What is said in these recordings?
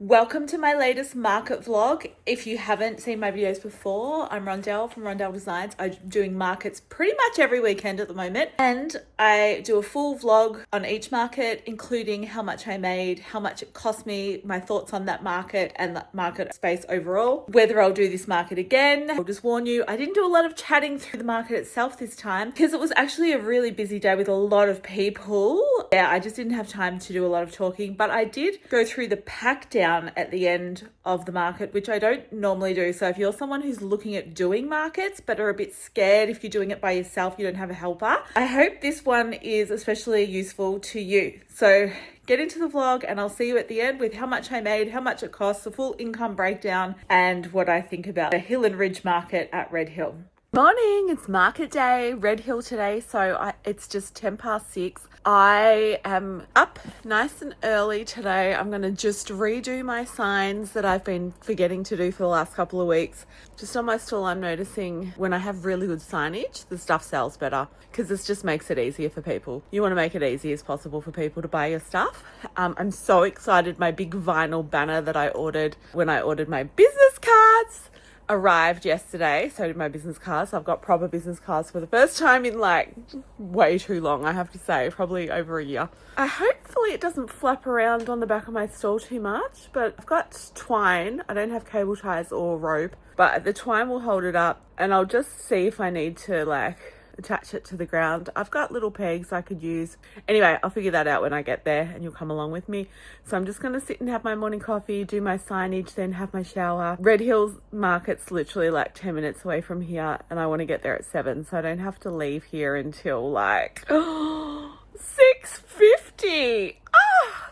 Welcome to my latest market vlog. If you haven't seen my videos before, I'm Rondell from Rondell Designs. I'm doing markets pretty much every weekend at the moment, and I do a full vlog on each market, including how much I made, how much it cost me, my thoughts on that market and the market space overall, whether I'll do this market again. I'll just warn you, I didn't do a lot of chatting through the market itself this time because it was actually a really busy day with a lot of people. Yeah, I just didn't have time to do a lot of talking, but I did go through the pack down at the end of the market, which I don't normally do. So if you're someone who's looking at doing markets but are a bit scared if you're doing it by yourself, you don't have a helper, I hope this one is especially useful to you. So get into the vlog and I'll see you at the end with how much I made, how much it costs, the full income breakdown, and what I think about the Hill and Ridge market at Red Hill. Morning, it's market day, Red Hill today, so it's just 6:10. I am up nice and early today. I'm going to just redo my signs that I've been forgetting to do for the last couple of weeks. Just on my stall, I'm noticing when I have really good signage, the stuff sells better because this just makes it easier for people. You want to make it easy as possible for people to buy your stuff. I'm so excited. My big vinyl banner that I ordered when I ordered my business cards arrived yesterday. So did my business cards. I've got proper business cards for the first time in like way too long, I have to say, probably over a year. Hopefully it doesn't flap around on the back of my stall too much, but I've got twine. I don't have cable ties or rope, but the twine will hold it up, and I'll just see if I need to attach it to the ground. I've got little pegs I could use. Anyway, I'll figure that out when I get there and you'll come along with me. So I'm just going to sit and have my morning coffee, do my signage, then have my shower. Red Hills Market's literally like 10 minutes away from here, and I want to get there at 7, so I don't have to leave here until like 6:50.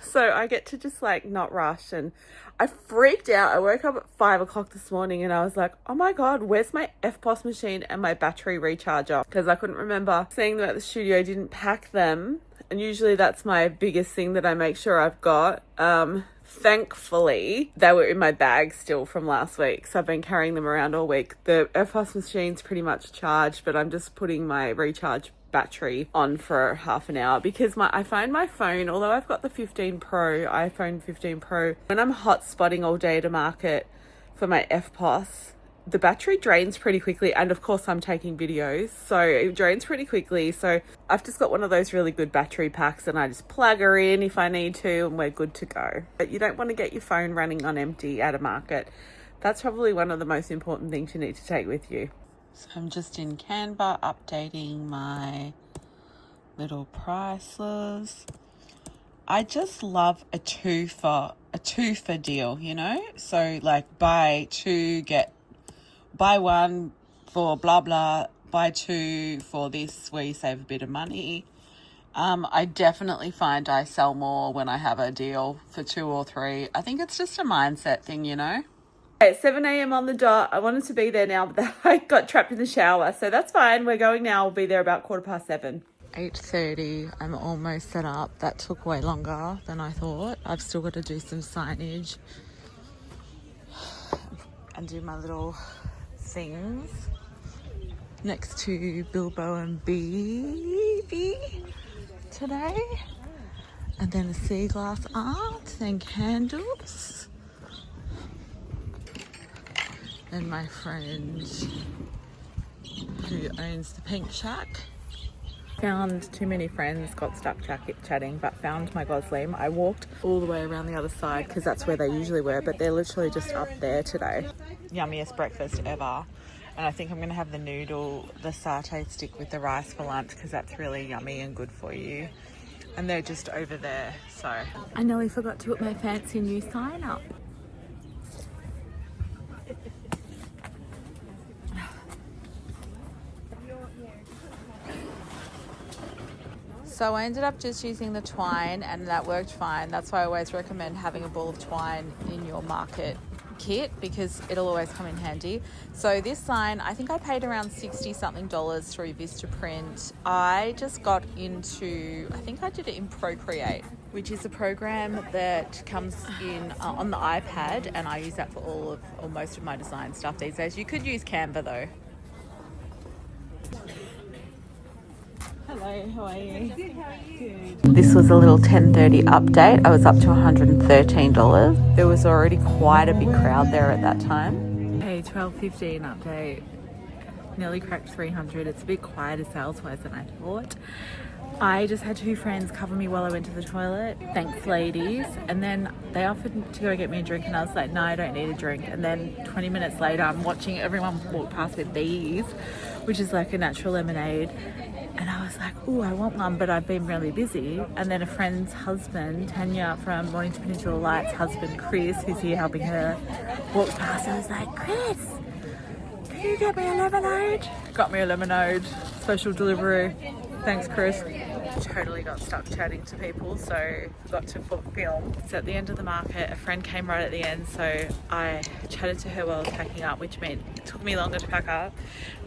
So I get to just like not rush. And I freaked out. I woke up at 5 o'clock this morning and I was like, oh my God, where's my FPOS machine and my battery recharger? Because I couldn't remember seeing them at the studio, didn't pack them. And usually that's my biggest thing that I make sure I've got. Thankfully, they were in my bag still from last week. So I've been carrying them around all week. The FPOS machine's pretty much charged, but I'm just putting my recharge battery on for half an hour because I find my phone, although I've got the iPhone 15 Pro, when I'm hot spotting all day at a market for my FPOS, the battery drains pretty quickly. And of course I'm taking videos, so it drains pretty quickly. So I've just got one of those really good battery packs and I just plug her in if I need to and we're good to go. But you don't want to get your phone running on empty at a market. That's probably one of the most important things you need to take with you. So I'm just in Canva updating my little prices. I just love a two for deal, you know? So like buy one for blah blah, buy two for this, where you save a bit of money. I definitely find I sell more when I have a deal for 2 or 3. I think it's just a mindset thing, you know? At 7 a.m. on the dot. I wanted to be there now, but I got trapped in the shower, so that's fine. We're going now. We'll be there about 7:15. 8:30. I'm almost set up. That took way longer than I thought. I've still got to do some signage and do my little things next to Bilbo and Baby today. And then a sea glass art, then candles. And my friend who owns the Pink Shack. Found too many friends, got stuck chatting, but found my Goslim. I walked all the way around the other side because that's where they usually were, but they're literally just up there today. Yummiest breakfast ever. And I think I'm going to have the satay stick with the rice for lunch because that's really yummy and good for you. And they're just over there, so. I nearly forgot to put my fancy new sign up. So I ended up just using the twine and that worked fine. That's why I always recommend having a ball of twine in your market kit because it'll always come in handy. So this sign, I think I paid around $60 something through Vistaprint. I just got into, I think I did it in Procreate, which is a program that comes in on the iPad, and I use that for all or most of my design stuff these days. You could use Canva though. Hello, how are you? Good, how are you? Good. This was a little 10:30 update. I was up to $113. There was already quite a big crowd there at that time. Hey, 12:15 update. Nearly cracked 300. It's a bit quieter sales-wise than I thought. I just had 2 friends cover me while I went to the toilet. Thanks, ladies. And then they offered to go get me a drink, and I was like, no, I don't need a drink. And then 20 minutes later, I'm watching everyone walk past with these, which is like a natural lemonade. And I was like, oh, I want one, but I've been really busy. And then a friend's husband, Tanya from Mornington Peninsula Lights, husband Chris, who's here helping her, walked past. I was like, Chris, can you get me a lemonade? Got me a lemonade, special delivery. Thanks, Chris. Totally got stuck chatting to people, so forgot to film. So at the end of the market, a friend came right at the end, so I chatted to her while I was packing up, which meant it took me longer to pack up.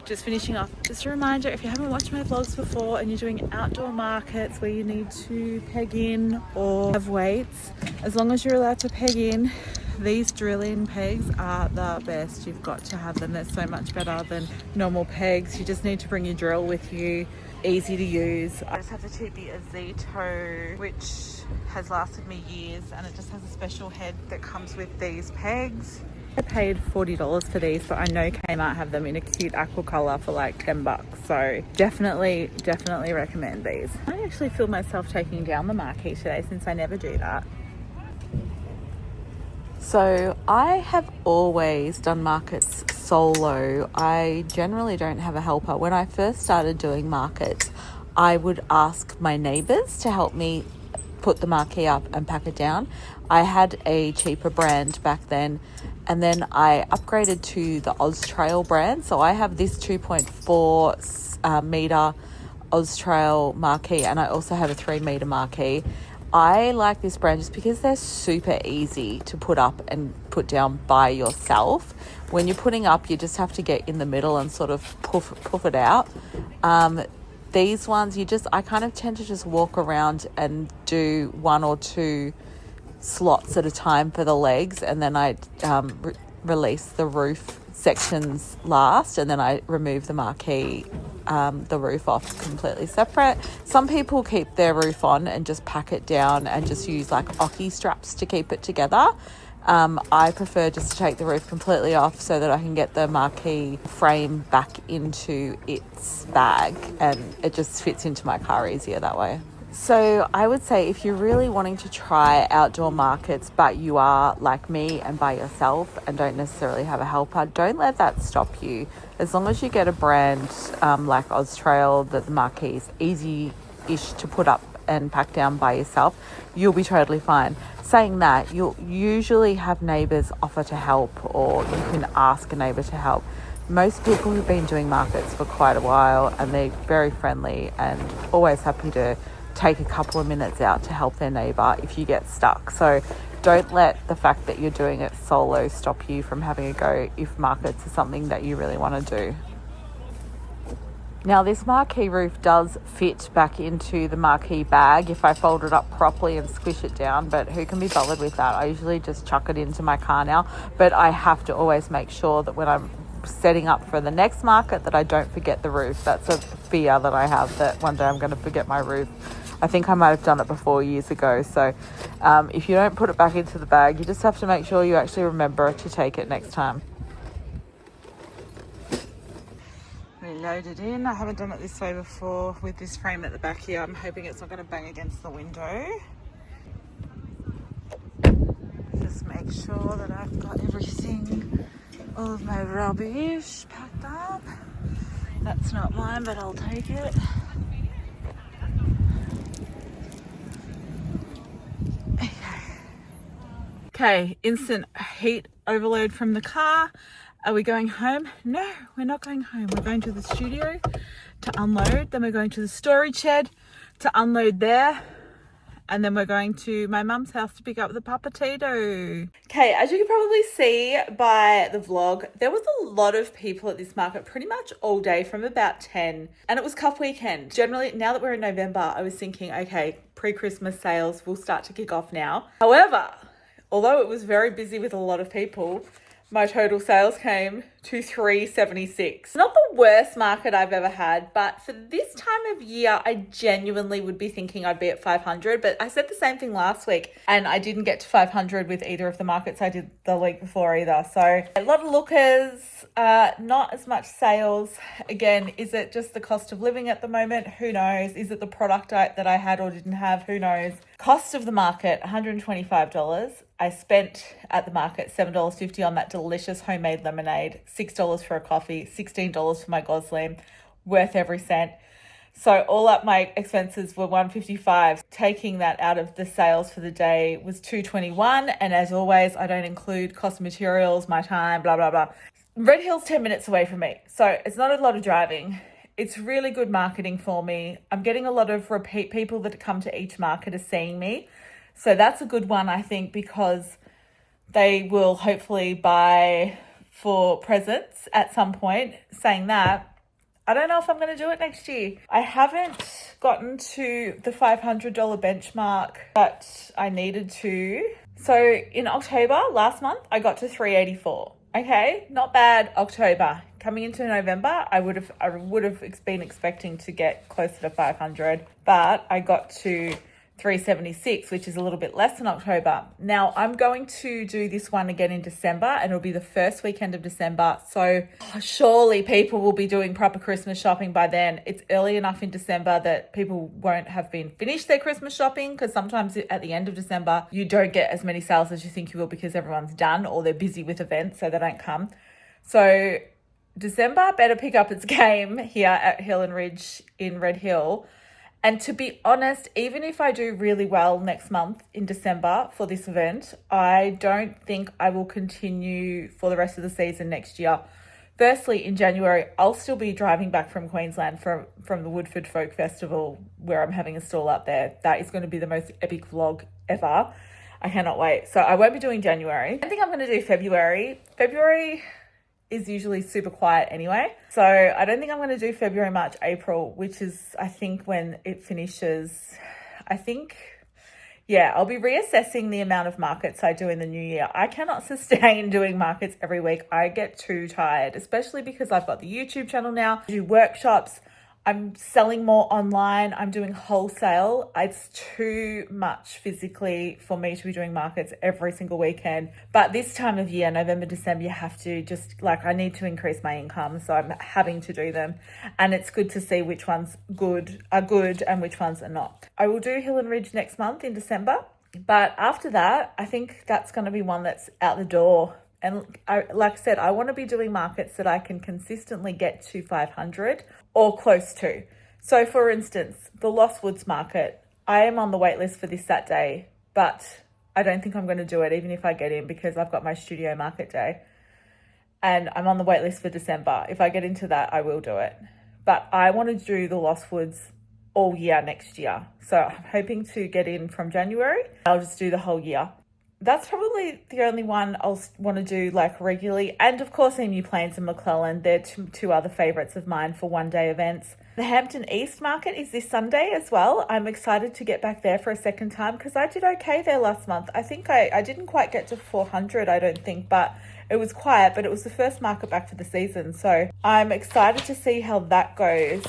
Just finishing off, just a reminder, if you haven't watched my vlogs before and you're doing outdoor markets where you need to peg in or have weights, as long as you're allowed to peg in, these drill-in pegs are the best. You've got to have them. They're so much better than normal pegs. You just need to bring your drill with you. Easy to use. I just have the cheapie Azito, which has lasted me years, and it just has a special head that comes with these pegs. I paid $40 for these, but I know Kmart have them in a cute aqua color for like $10. So definitely recommend these. I actually feel myself taking down the marquee today since I never do that. So I have always done markets solo. I generally don't have a helper. When I first started doing markets, I would ask my neighbours to help me put the marquee up and pack it down. I had a cheaper brand back then, and then I upgraded to the Austrail brand. So I have this 2.4 metre Austrail marquee, and I also have a 3 metre marquee. I like this brand just because they're super easy to put up and put down by yourself. When you're putting up, you just have to get in the middle and sort of puff it out. These ones, I kind of tend to just walk around and do 1 or 2 slots at a time for the legs, and then I release the roof sections last, and then I remove the marquee, the roof off completely separate. Some people keep their roof on and just pack it down and just use like Oki straps to keep it together. I prefer just to take the roof completely off so that I can get the marquee frame back into its bag, and it just fits into my car easier that way. So I would say if you're really wanting to try outdoor markets, but you are like me and by yourself and don't necessarily have a helper, don't let that stop you. As long as you get a brand like Austrail, that the marquee is easy-ish to put up and pack down by yourself, you'll be totally fine. Saying that, you'll usually have neighbours offer to help, or you can ask a neighbour to help. Most people who've been doing markets for quite a while, and they're very friendly and always happy to take a couple of minutes out to help their neighbour if you get stuck. So don't let the fact that you're doing it solo stop you from having a go if markets are something that you really want to do. Now this marquee roof does fit back into the marquee bag if I fold it up properly and squish it down, but who can be bothered with that? I usually just chuck it into my car now, but I have to always make sure that when I'm setting up for the next market that I don't forget the roof. That's a fear that I have, that one day I'm going to forget my roof. I think I might have done it before years ago. So if you don't put it back into the bag, you just have to make sure you actually remember to take it next time. Reload it in. I haven't done it this way before with this frame at the back here. I'm hoping it's not going to bang against the window. Just make sure that I've got everything, all of my rubbish packed up. That's not mine, but I'll take it. Okay, instant heat overload from the car. Are we going home? No, we're not going home. We're going to the studio to unload. Then we're going to the storage shed to unload there. And then we're going to my mum's house to pick up the Papatito. Okay, as you can probably see by the vlog, there was a lot of people at this market pretty much all day from about 10. And it was Cup Weekend. Generally, now that we're in November, I was thinking, okay, pre-Christmas sales will start to kick off now. However, although it was very busy with a lot of people, my total sales came to $3.76. Not the worst market I've ever had, but for this time of year, I genuinely would be thinking I'd be at 500. But I said the same thing last week, and I didn't get to 500 with either of the markets I did the week before either. So a lot of lookers, not as much sales. Again, is it just the cost of living at the moment? Who knows? Is it the product that I had or didn't have? Who knows? Cost of the market, $125. I spent at the market $7.50 on that delicious homemade lemonade, $6 for a coffee, $16 for my Gosling, worth every cent. So all up my expenses were $155. Taking that out of the sales for the day was $221. And as always, I don't include cost of materials, my time, blah, blah, blah. Red Hill's 10 minutes away from me. So it's not a lot of driving. It's really good marketing for me. I'm getting a lot of repeat people that come to each market are seeing me. So that's a good one, I think, because they will hopefully buy for presents at some point. Saying that, I don't know if I'm going to do it next year. I haven't gotten to the $500 benchmark that I needed to. So in October, last month, I got to $384. Okay, not bad. October. Coming into November, I would have been expecting to get closer to 500, but I got to 376, which is a little bit less than October. Now I'm going to do this one again in December, and it'll be the first weekend of December. So surely people will be doing proper Christmas shopping by then. It's early enough in December that people won't have been finished their Christmas shopping, because sometimes at the end of December, you don't get as many sales as you think you will because everyone's done or they're busy with events, so they don't come. So December better pick up its game here at Hill and Ridge in Red Hill. And to be honest, even if I do really well next month in December for this event, I don't think I will continue for the rest of the season next year. Firstly, in January, I'll still be driving back from Queensland from the Woodford Folk Festival, where I'm having a stall up there. That is going to be the most epic vlog ever. I cannot wait. So I won't be doing January. I think I'm going to do February. February is usually super quiet anyway. So I don't think I'm going to do February, March, April, which is, I think, when it finishes. I'll be reassessing the amount of markets I do in the new year. I cannot sustain doing markets every week. I get too tired, especially because I've got the YouTube channel now. I do workshops. I'm selling more online. I'm doing wholesale. It's too much physically for me to be doing markets every single weekend. But this time of year, November, December, you have to I need to increase my income. So I'm having to do them. And it's good to see which ones are good and which ones are not. I will do Hill and Ridge next month in December. But after that, I think that's going to be one that's out the door. And like I said, I want to be doing markets that I can consistently get to 500 or close to. So for instance, the Lost Woods market, I am on the wait list for this Saturday, but I don't think I'm going to do it even if I get in, because I've got my studio market day and I'm on the wait list for December. If I get into that, I will do it. But I want to do the Lost Woods all year next year. So I'm hoping to get in from January. I'll just do the whole year. That's probably the only one I'll want to do regularly. And of course, Emu Plains and McClellan, they're two other favorites of mine for one-day events. The Hampton East market is this Sunday as well. I'm excited to get back there for a second time because I did okay there last month. I think I didn't quite get to 400, I don't think, but it was quiet, but it was the first market back for the season. So I'm excited to see how that goes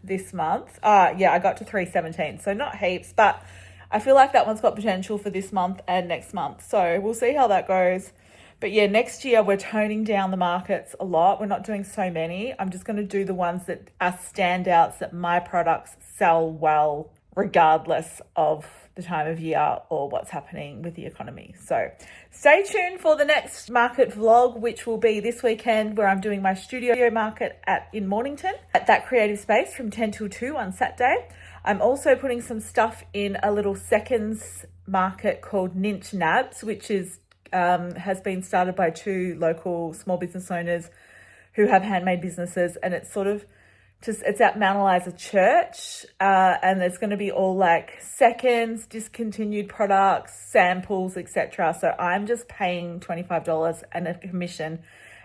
this month. I got to 317, so not heaps, but I feel like that one's got potential for this month and next month. So we'll see how that goes. But yeah, next year we're toning down the markets a lot. We're not doing so many. I'm just going to do the ones that are standouts, that my products sell well, regardless of the time of year or what's happening with the economy. So stay tuned for the next market vlog, which will be this weekend, where I'm doing my studio market in Mornington at that creative space from 10 till 2 on Saturday. I'm also putting some stuff in a little seconds market called Ninch Nabs, which is has been started by two local small business owners who have handmade businesses, and it's it's at Mount Eliza Church, and there's going to be all seconds, discontinued products, samples, etc. So I'm just paying $25 and a commission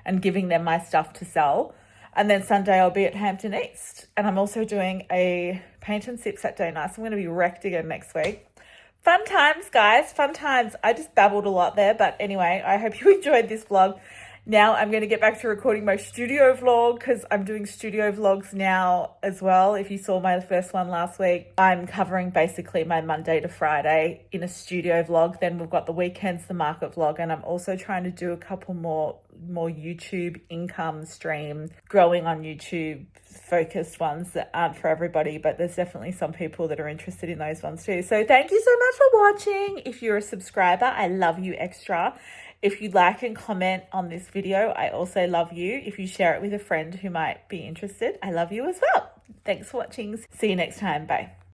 and giving them my stuff to sell. And then Sunday I'll be at Hampton East, and I'm also doing a paint and sip Saturday night. So I'm going to be wrecked again next week. Fun times, guys. Fun times. I just babbled a lot there. But anyway, I hope you enjoyed this vlog. Now I'm going to get back to recording my studio vlog because I'm doing studio vlogs now as well. If you saw my first one last week, I'm covering basically my Monday to Friday in a studio vlog. Then we've got the weekends, the market vlog, and I'm also trying to do a couple more YouTube income stream, growing on YouTube focused ones that aren't for everybody, but there's definitely some people that are interested in those ones too. So thank you so much for watching. If you're a subscriber, I love you extra. If you like and comment on this video, I also love you. If you share it with a friend who might be interested, I love you as well. Thanks for watching. See you next time. Bye.